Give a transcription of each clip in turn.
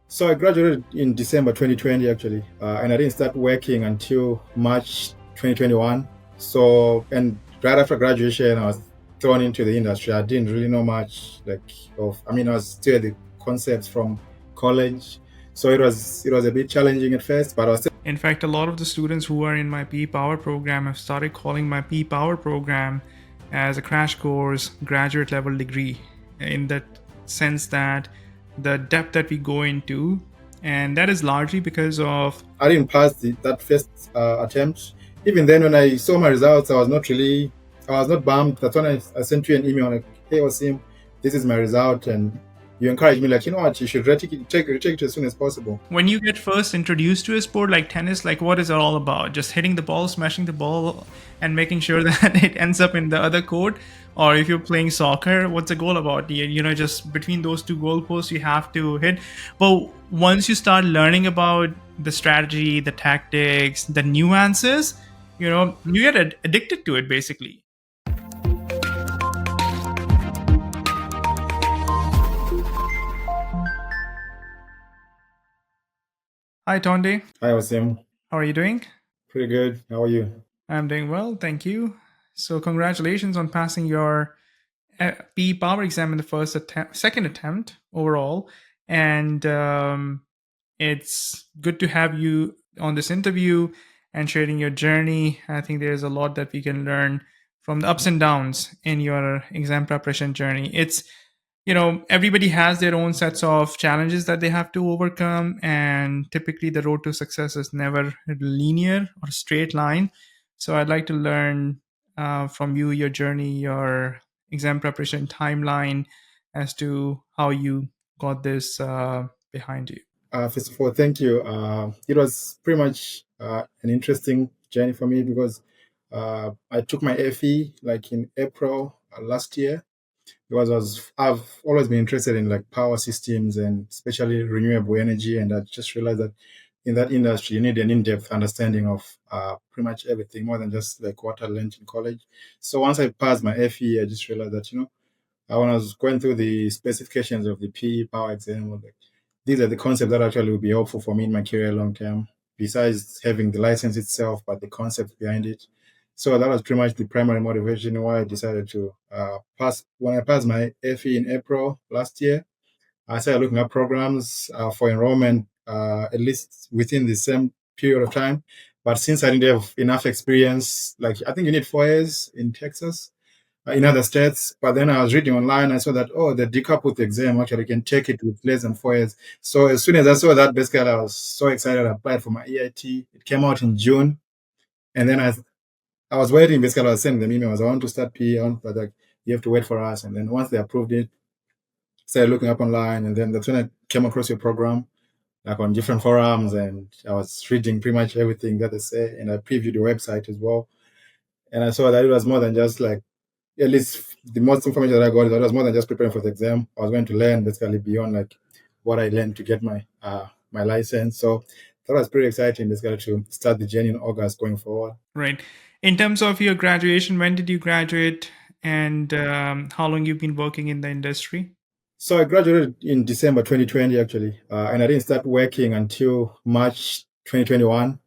So I graduated in December 2020 actually, and I didn't start working until March 2021. And right after graduation, I was thrown into the industry. I didn't really know much I was still at the concepts from college, so it was a bit challenging at first, but I was still. In fact, a lot of the students who are in my PE Power program have started calling my PE Power program as a crash course graduate level degree, in that sense that the depth that we go into, and that is largely because of. I didn't pass that first attempt. Even then, when I saw my results, I was not bummed. That's when I sent you an email like, "Hey, Wasim, this is my result," and you encouraged me like, you know what, you should retake it as soon as possible. When you get first introduced to a sport like tennis, like what is it all about? Just hitting the ball, smashing the ball, and making sure that it ends up in the other court? Or if you're playing soccer, what's the goal about? Just between those two goalposts, you have to hit. But once you start learning about the strategy, the tactics, the nuances, you get addicted to it basically. Hi, Tonde. Hi, Wasim. How are you doing? Pretty good. How are you? I'm doing well, thank you. So, congratulations on passing your PE Power Exam in the second attempt overall, and it's good to have you on this interview and sharing your journey. I think there's a lot that we can learn from the ups and downs in your exam preparation journey. Everybody has their own sets of challenges that they have to overcome, and typically the road to success is never linear or straight line. So I'd like to learn from you your journey, your exam preparation timeline, as to how you got this behind you. First of all, thank you. It was pretty much an interesting journey for me because I took my FE like in April last year because I've always been interested in like power systems and especially renewable energy, and I just realized that in that industry you need an in-depth understanding of pretty much everything more than just like what I learned in college. So once I passed my FE, I just realized that when I was going through the specifications of the PE Power Exam, I was like, these are the concepts that actually will be helpful for me in my career long term. Besides having the license itself, but the concept behind it. So that was pretty much the primary motivation why I decided to pass. When I passed my FE in April last year, I started looking at programs for enrollment at least within the same period of time. But since I didn't have enough experience, like I think you need 4 years in Texas, in other states. But then I was reading online, I saw that, oh, the decoupled exam actually can take it with less than 4 years. So as soon as I saw that, basically, I was so excited. I applied for my EIT. It came out in June. And then I was waiting. Basically, I was sending them emails. I want to start PE, but like, you have to wait for us. And then once they approved it, started looking up online. And then that's when I came across your program, like on different forums. And I was reading pretty much everything that they say. And I previewed the website as well. And I saw that it was more than just like, at least the most information that I got is that it was more than just preparing for the exam. I was going to learn basically beyond like what I learned to get my license. So that was pretty exciting basically to start the journey in August going forward. Right. In terms of your graduation, when did you graduate, and how long you've been working in the industry? So I graduated in December 2020 actually, and I didn't start working until March 2021.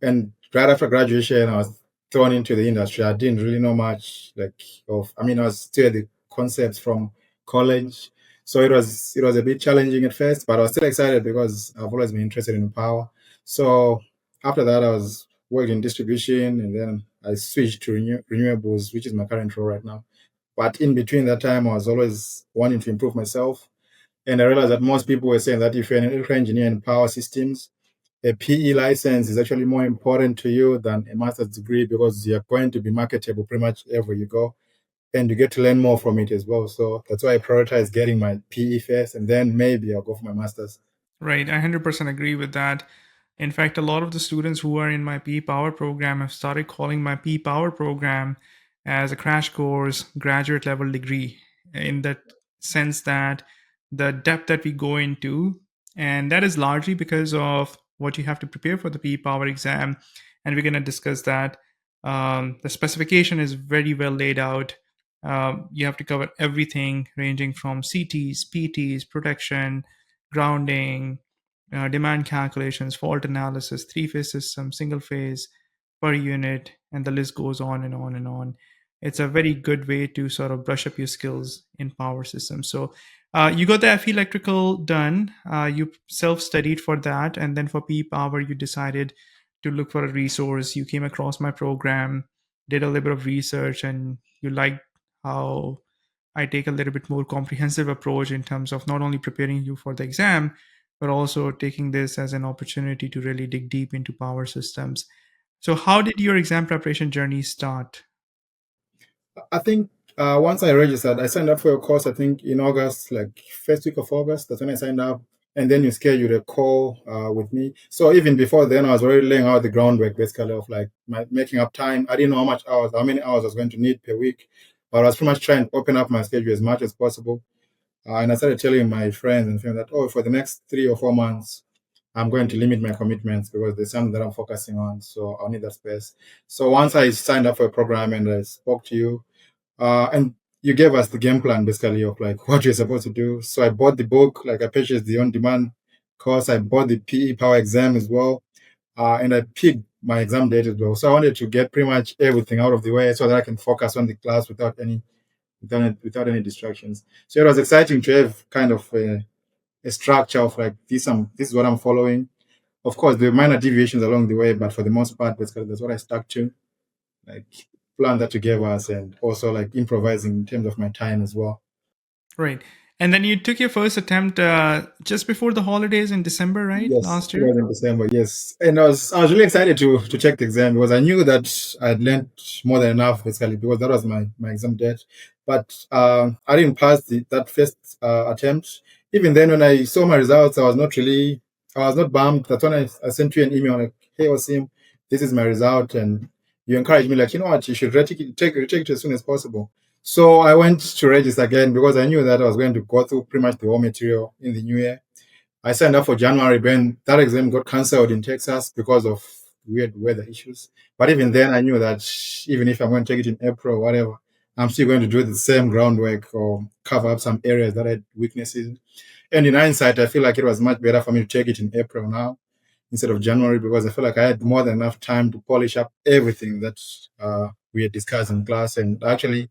And right after graduation, I was thrown into the industry. I didn't really know much I was still at the concepts from college. So it was a bit challenging at first, but I was still excited because I've always been interested in power. So after that, I was working in distribution, and then I switched to renewables, which is my current role right now. But in between that time, I was always wanting to improve myself. And I realized that most people were saying that if you're an electrical engineer in power systems, a PE license is actually more important to you than a master's degree because you're going to be marketable pretty much everywhere you go. And you get to learn more from it as well. So that's why I prioritize getting my PE first, and then maybe I'll go for my master's. Right, I 100% agree with that. In fact, a lot of the students who are in my PE Power program have started calling my PE Power program as a crash course graduate level degree, in that sense that the depth that we go into, and that is largely because of what you have to prepare for the PE Power exam. And we're going to discuss that. The specification is very well laid out. You have to cover everything ranging from CTs, PTs, protection, grounding, demand calculations, fault analysis, three-phase system, single phase, per unit, and the list goes on and on and on. It's a very good way to sort of brush up your skills in power systems. So you got the FE electrical done. You self-studied for that, and then for P Power, you decided to look for a resource. You came across my program, did a little bit of research, and you liked how I take a little bit more comprehensive approach in terms of not only preparing you for the exam, but also taking this as an opportunity to really dig deep into power systems. So, how did your exam preparation journey start? I think once I registered, I signed up for a course. I think in August, like first week of August, that's when I signed up. And then you scheduled a call with me. So even before then, I was already laying out the groundwork, basically of like making up time. I didn't know how many hours I was going to need per week, but I was pretty much trying to open up my schedule as much as possible. And I started telling my friends and family that, oh, for the next 3 or 4 months, I'm going to limit my commitments because there's something that I'm focusing on. So I'll need that space. So once I signed up for a program and I spoke to you, and you gave us the game plan basically of like what you're supposed to do. So I bought the book, like I purchased the on-demand course. I bought the PE Power exam as well, and I picked my exam date as well. So I wanted to get pretty much everything out of the way so that I can focus on the class without any distractions. So it was exciting to have kind of a structure of like this is what I'm following. Of course, there were minor deviations along the way, but for the most part, basically that's what I stuck to. Like plan that you gave us, and also like improvising in terms of my time as well. Right. And then you took your first attempt just before the holidays in December, right? Yes, Last it year? was in December. Yes, and I was really excited to check the exam because I knew that I'd learned more than enough basically because that was my exam date. But I didn't pass that first attempt. Even then, when I saw my results, I was not bummed. That's when I sent you an email like, "Hey, Osim, this is my result," and you encouraged me like, you know what, you should retake it as soon as possible. So I went to register again because I knew that I was going to go through pretty much the whole material in the new year. I signed up for January when that exam got cancelled in Texas because of weird weather issues. But even then, I knew that even if I'm going to take it in April or whatever, I'm still going to do the same groundwork or cover up some areas that I had weaknesses. And in hindsight, I feel like it was much better for me to take it in April now instead of January because I feel like I had more than enough time to polish up everything that we had discussed in class. And actually,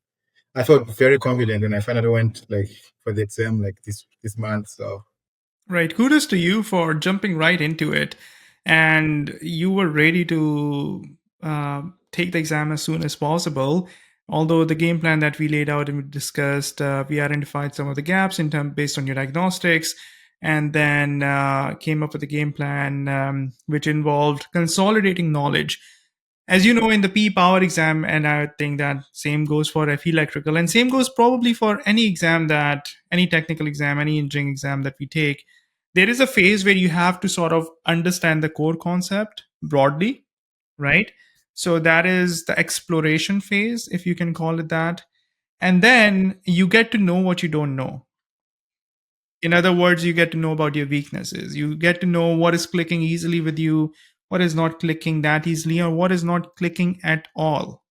I felt very confident when I finally went like for the exam like this month. So Right. Kudos to you for jumping right into it. And you were ready to take the exam as soon as possible. Although the game plan that we laid out and we discussed, we identified some of the gaps in term based on your diagnostics, and then came up with a game plan which involved consolidating knowledge. As you know, in the P Power exam, and I think that same goes for FE electrical, and same goes probably for any exam that any technical exam, any engineering exam that we take. There is a phase where you have to sort of understand the core concept broadly, right? So that is the exploration phase, if you can call it that. And then you get to know what you don't know. In other words, you get to know about your weaknesses. You get to know what is clicking easily with you, what is not clicking that easily, or what is not clicking at all,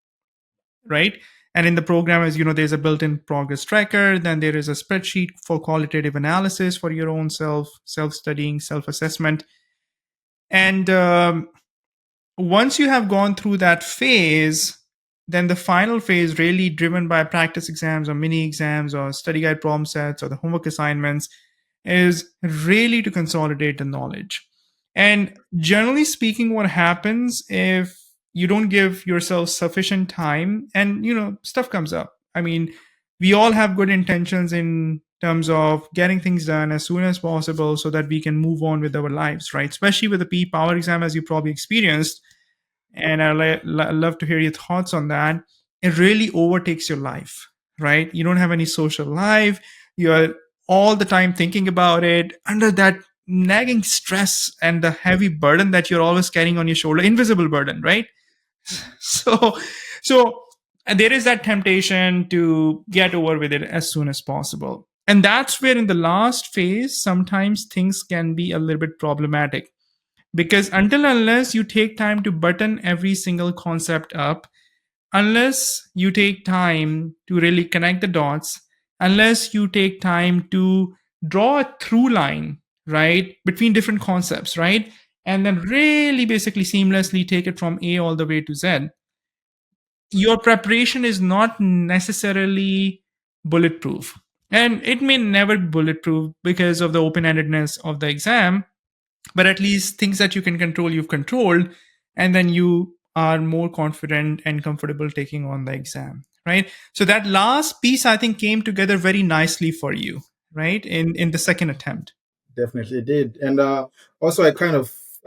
right? And in the program, as you know, there's a built-in progress tracker. Then there is a spreadsheet for qualitative analysis for your own self-studying, self-assessment. And once you have gone through that phase, then the final phase, really driven by practice exams or mini exams or study guide problem sets or the homework assignments, is really to consolidate the knowledge. And generally speaking, what happens if you don't give yourself sufficient time and stuff comes up? I mean, we all have good intentions in terms of getting things done as soon as possible so that we can move on with our lives, right? Especially with the P Power exam, as you probably experienced. And love to hear your thoughts on that. It really overtakes your life, right? You don't have any social life. You're all the time thinking about it under that nagging stress and the heavy burden that you're always carrying on your shoulder, invisible burden, right? So, so there is that temptation to get over with it as soon as possible. And that's where in the last phase, sometimes things can be a little bit problematic because until unless you take time to button every single concept up, unless you take time to really connect the dots, unless you take time to draw a through line, right, between different concepts, right? And then really basically seamlessly take it from A all the way to Z. Your preparation is not necessarily bulletproof. And it may never be bulletproof because of the open endedness of the exam, but at least things that you can control, you've controlled. And then you are more confident and comfortable taking on the exam, right? So that last piece, I think, came together very nicely for you, right? In the second attempt. Definitely did. And also, I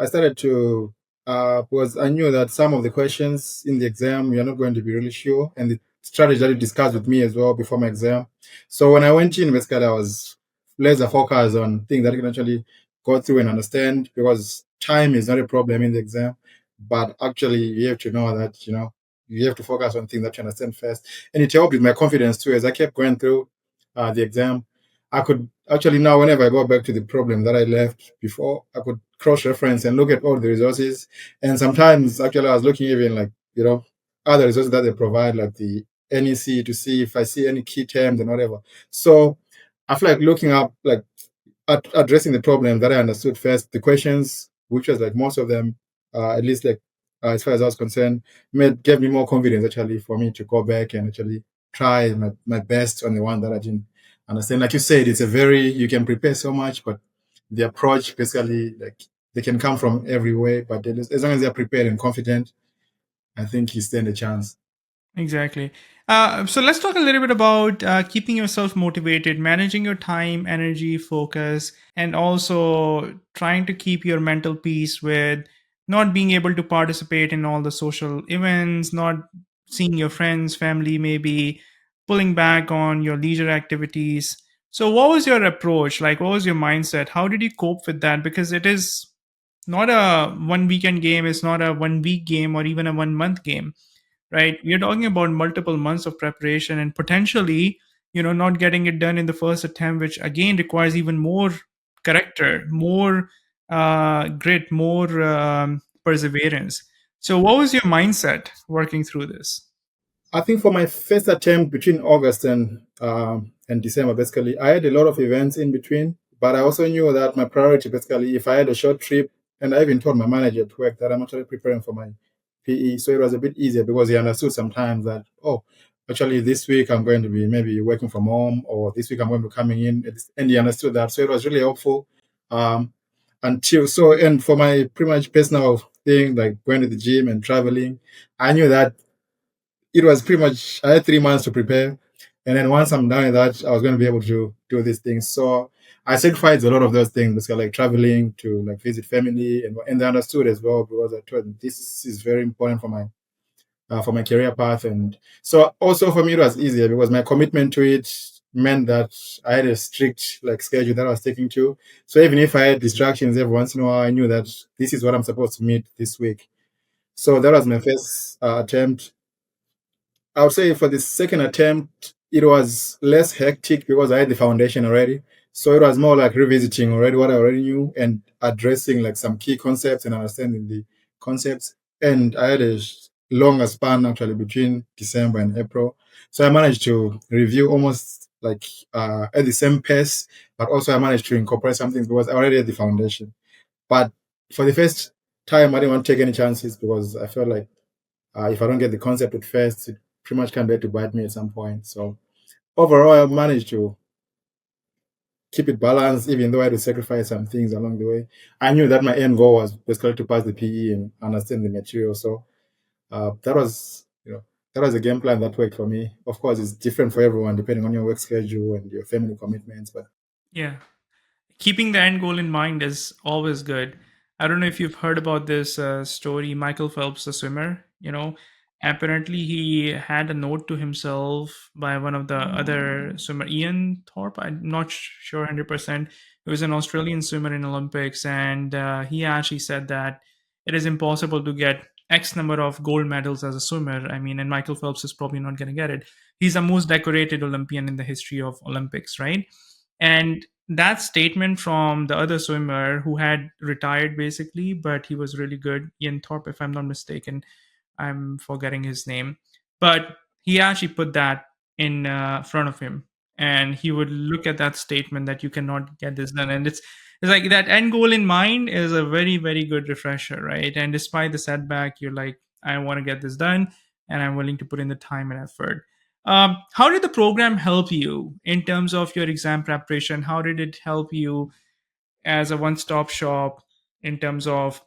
started to because I knew that some of the questions in the exam you're not going to be really sure, and the strategy that you discussed with me as well before my exam. So when I went in, basically, I was laser focused on things that I can actually go through and understand, because time is not a problem in the exam, but actually you have to know that you have to focus on things that you understand first, and it helped with my confidence too as I kept going through the exam. I could actually now, whenever I go back to the problem that I left before, I could cross reference and look at all the resources. And sometimes, actually, I was looking even like, other resources that they provide, like the NEC, to see if I see any key terms and whatever. So I feel like looking up, like addressing the problem that I understood first, the questions, which was like most of them, at least like as far as I was concerned, gave me more confidence actually for me to go back and actually try my best on the one that I didn't understand. Like you said, it's a very, you can prepare so much, but the approach basically, like, they can come from every way, but as long as they're prepared and confident, I think you stand a chance. Exactly. So let's talk a little bit about keeping yourself motivated, managing your time, energy, focus, and also trying to keep your mental peace with not being able to participate in all the social events, not seeing your friends, family, maybe pulling back on your leisure activities. So, what was your approach? Like, what was your mindset? How did you cope with that? Because it is not a one weekend game, it's not a 1 week game or even a 1 month game, right? We are talking about multiple months of preparation and potentially, not getting it done in the first attempt, which again requires even more character, more grit, more perseverance. So, what was your mindset working through this? I think for my first attempt between August and December, basically, I had a lot of events in between. But I also knew that my priority, basically, if I had a short trip, and I even told my manager at work that I'm actually preparing for my PE, so it was a bit easier because he understood sometimes that, oh, actually this week I'm going to be maybe working from home, or this week I'm going to be coming in, and he understood that, so it was really helpful. Um, and for my pretty much personal thing, like going to the gym and traveling, I knew that it was pretty much, I had 3 months to prepare, and then once I'm done with that, I was going to be able to do these things. So I sacrificed a lot of those things, basically, like traveling to like visit family, and they understood as well, because I told them this is very important for my career path. And so also for me it was easier because my commitment to it meant that I had a strict like schedule that I was sticking to. So even if I had distractions every once in a while, I knew that this is what I'm supposed to meet this week. So that was my first attempt. I would say for the second attempt, it was less hectic because I had the foundation already. So it was more like revisiting already what I already knew and addressing like some key concepts and understanding the concepts. And I had a longer span actually between December and April. So I managed to review almost like at the same pace, but also I managed to incorporate some things because I already had the foundation. But for the first time, I didn't want to take any chances because I felt like if I don't get the concept at first, it pretty much can be to bite me at some point. So overall, I managed to keep it balanced, even though I had to sacrifice some things along the way. I knew that my end goal was basically to pass the PE and understand the material. So that was, that was a game plan that worked for me. Of course, it's different for everyone depending on your work schedule and your family commitments. But Yeah. Keeping the end goal in mind is always good. I don't know if you've heard about this story. Michael Phelps, the swimmer, apparently he had a note to himself by one of the other swimmer, Ian Thorpe. I'm not sure 100%. He was an Australian swimmer in Olympics, and he actually said that it is impossible to get X number of gold medals as a swimmer. I mean, and Michael Phelps is probably not going to get it. He's the most decorated Olympian in the history of Olympics, right? And that statement from the other swimmer who had retired basically, but he was really good, Ian Thorpe, if I'm not mistaken. I'm forgetting his name, but he actually put that in front of him, and he would look at that statement that you cannot get this done, and It's like that end goal in mind is a very, very good refresher, right? And despite the setback, you're like, I want to get this done and I'm willing to put in the time and effort. How did the program help you in terms of your exam preparation? How did it help you as a one stop shop in terms of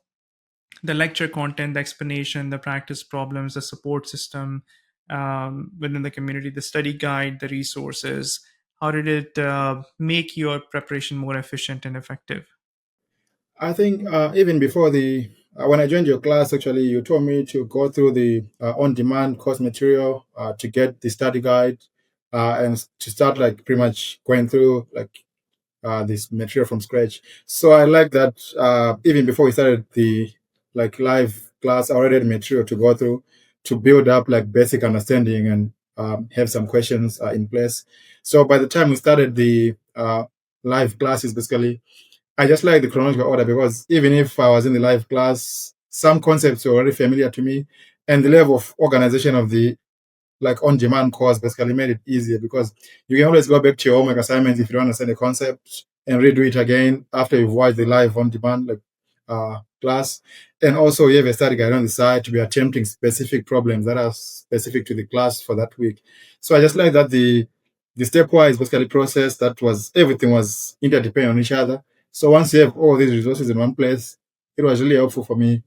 the lecture content, the explanation, the practice problems, the support system within the community, the study guide, the resources? How did it make your preparation more efficient and effective? I think even before the when I joined your class, actually, you told me to go through the on-demand course material to get the study guide and to start like pretty much going through like this material from scratch. So I like that even before we started the like live class, I already had material to go through to build up like basic understanding and have some questions in place. So by the time we started the live classes, basically I just like the chronological order because even if I was in the live class, some concepts were already familiar to me, and the level of organization of the like on-demand course basically made it easier because you can always go back to your homework assignments if you don't understand the concept and redo it again after you've watched the live on-demand like class. And also you have a study guide on the side to be attempting specific problems that are specific to the class for that week. So I just like that the stepwise basically process that was everything was interdependent on each other. So once you have all these resources in one place, it was really helpful for me.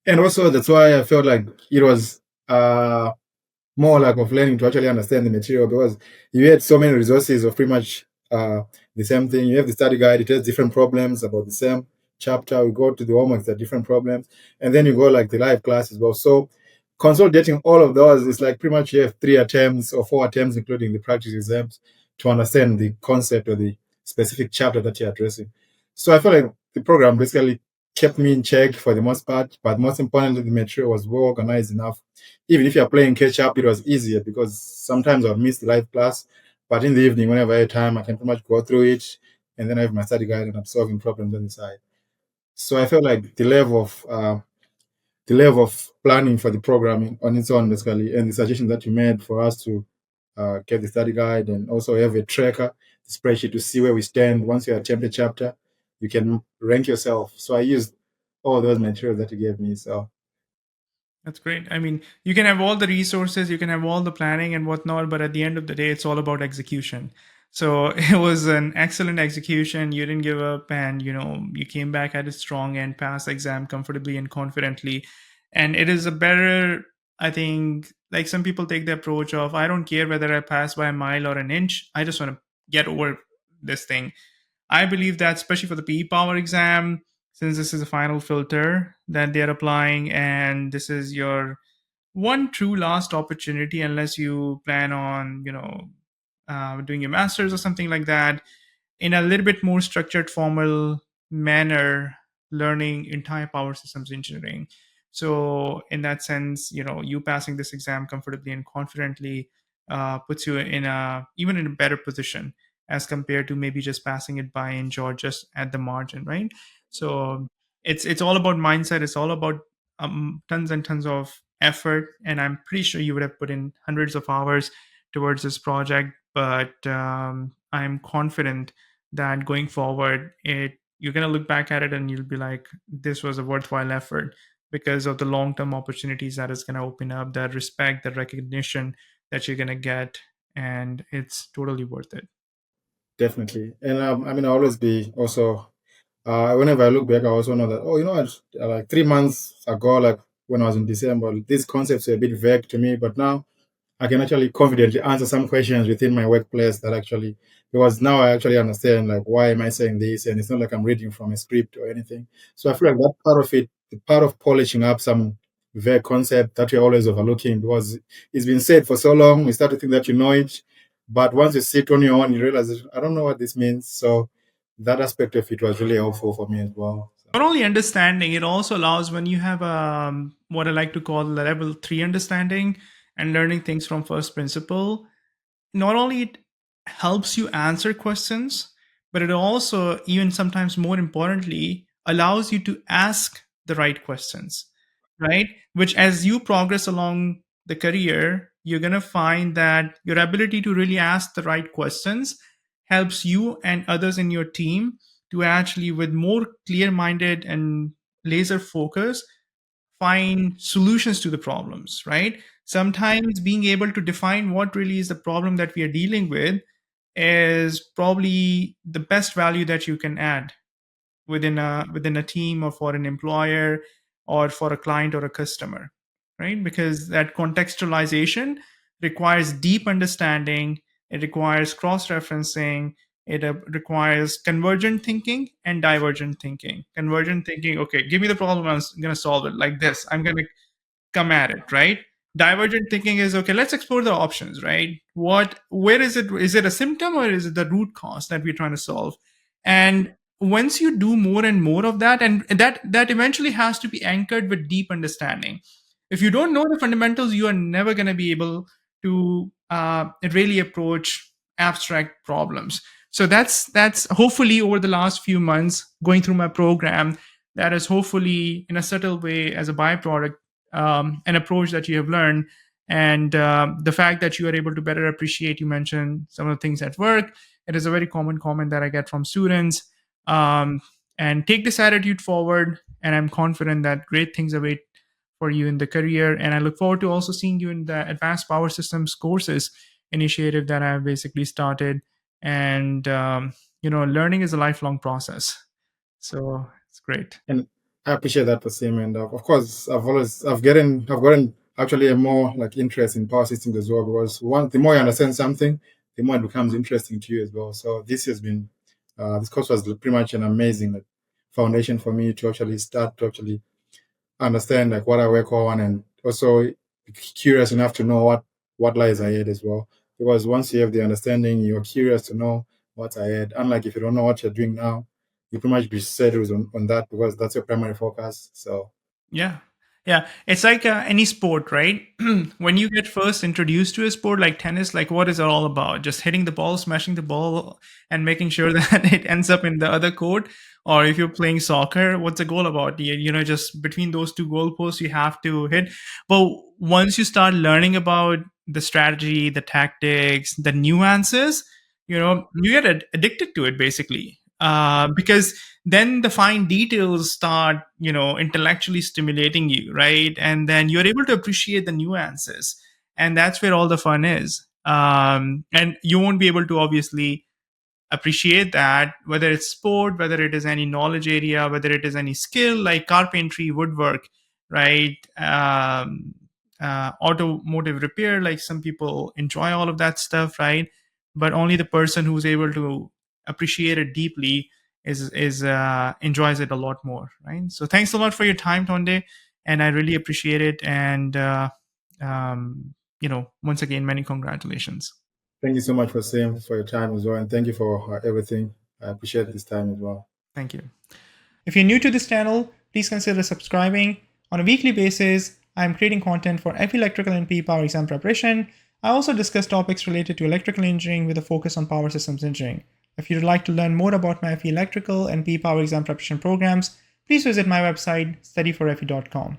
And also that's why I felt like it was more like of learning to actually understand the material because you had so many resources of pretty much the same thing. You have the study guide, it has different problems about the same chapter. We go to the homeworks, there are different problems, and then you go like the live class as well. So consolidating all of those is like pretty much you have 3 attempts or 4 attempts, including the practice exams, to understand the concept or the specific chapter that you're addressing. So I feel like the program basically kept me in check for the most part, but most importantly, the material was well organized enough. Even if you're playing catch up, it was easier because sometimes I'd miss the live class, but in the evening, whenever I have time, I can pretty much go through it and then I have my study guide and I'm solving problems on the side. So I felt like the level of planning for the programming on its own, basically, and the suggestion that you made for us to get the study guide and also have a tracker, the spreadsheet to see where we stand. Once you attempt a chapter, you can rank yourself. So I used all those materials that you gave me. So That's great. I mean, you can have all the resources, you can have all the planning and whatnot, but at the end of the day, it's all about execution. So it was an excellent execution. You didn't give up, and you came back at it strong and passed the exam comfortably and confidently. And it is a better, I think, like some people take the approach of, I don't care whether I pass by a mile or an inch. I just want to get over this thing. I believe that, especially for the PE Power exam, since this is a final filter that they're applying, and this is your one true last opportunity, unless you plan on, doing your master's or something like that, in a little bit more structured, formal manner, learning entire power systems engineering. So, in that sense, you passing this exam comfortably and confidently puts you in a even in a better position as compared to maybe just passing it by inch or just at the margin, right? So, it's all about mindset. It's all about tons and tons of effort, and I'm pretty sure you would have put in hundreds of hours towards this project. But I'm confident that going forward, it you're going to look back at it and you'll be like, this was a worthwhile effort because of the long-term opportunities that is going to open up, that respect, that recognition that you're going to get, and it's totally worth it. definitely. And I mean, I'll always be also whenever I look back, I also know that, oh, you know what, like 3 months ago, like when I was in December, these concepts were a bit vague to me, but now I can actually confidently answer some questions within my workplace that actually, because now I actually understand, like, why am I saying this? And it's not like I'm reading from a script or anything. So I feel like that part of it, the part of polishing up some vague concept that we're always overlooking because it's been said for so long, you start to think that you know it. But once you sit on your own, you realize, I don't know what this means. So that aspect of it was really helpful for me as well. So, Not only understanding, it also allows when you have what I like to call level 3 understanding and learning things from first principle. Not only it helps you answer questions, but it also, even sometimes more importantly, allows you to ask the right questions, right? Which, as you progress along the career, you're going to find that your ability to really ask the right questions helps you and others in your team to actually, with more clear-minded and laser focus, find solutions to the problems, right? Sometimes being able to define what really is the problem that we are dealing with is probably the best value that you can add within a team, or for an employer, or for a client or a customer, right? Because that contextualization requires deep understanding, it requires cross referencing, it requires convergent thinking and divergent thinking. Convergent thinking, okay, give me the problem, I'm going to solve it like this, I'm going to come at it, right? Divergent thinking is, okay, let's explore the options, right? Where is it a symptom, or is it the root cause that we're trying to solve? And once you do more and more of that, and that eventually has to be anchored with deep understanding. If you don't know the fundamentals, you are never going to be able to really approach abstract problems. So that's hopefully over the last few months going through my program, that is hopefully in a subtle way as a byproduct, an approach that you have learned. And the fact that you are able to better appreciate, you mentioned some of the things at work, it is a very common comment that I get from students. um, and take this attitude forward, and I'm confident that great things await for you in the career. And I look forward to also seeing you in the advanced power systems courses initiative that I've basically started. And learning is a lifelong process, so it's great. And I appreciate that, Pasim. And of course, I've gotten actually a more like interest in power systems as well, because the more you understand something, the more it becomes interesting to you as well. So this course was pretty much an amazing like, foundation for me to actually start to actually understand like what I work on, and also be curious enough to know what lies ahead as well. Because once you have the understanding, you're curious to know what's ahead. Unlike if you don't know what you're doing now, you pretty much be settled on that because that's your primary focus. So Yeah. Yeah. It's like any sport, right? When you get first introduced to a sport like tennis, like what is it all about? Just hitting the ball, smashing the ball, and making sure that it ends up in the other court. Or if you're playing soccer, what's the goal about? Just between those two goalposts, you have to hit. But once you start learning about the strategy, the tactics, the nuances, you get addicted to it basically. Because then the fine details start intellectually stimulating you, right? And then you're able to appreciate the nuances, and that's where all the fun is. And you won't be able to obviously appreciate that, whether it's sport, whether it is any knowledge area, whether it is any skill like carpentry, woodwork, right? Automotive repair, like some people enjoy all of that stuff, right? But only the person who's able to appreciate it deeply is enjoys it a lot more, right? So thanks a lot for your time, Tonde, and I really appreciate it. And once again, many congratulations. thank you so much for your time as well, and thank you for everything. I appreciate this time as well. Thank you. If you're new to this channel, please consider subscribing. On a weekly basis, I'm creating content for FE Electrical and PE Power Exam preparation. I also discuss topics related to electrical engineering with a focus on power systems engineering. If you'd like to learn more about my FE Electrical and PE Power Exam preparation programs, please visit my website, StudyForFE.com.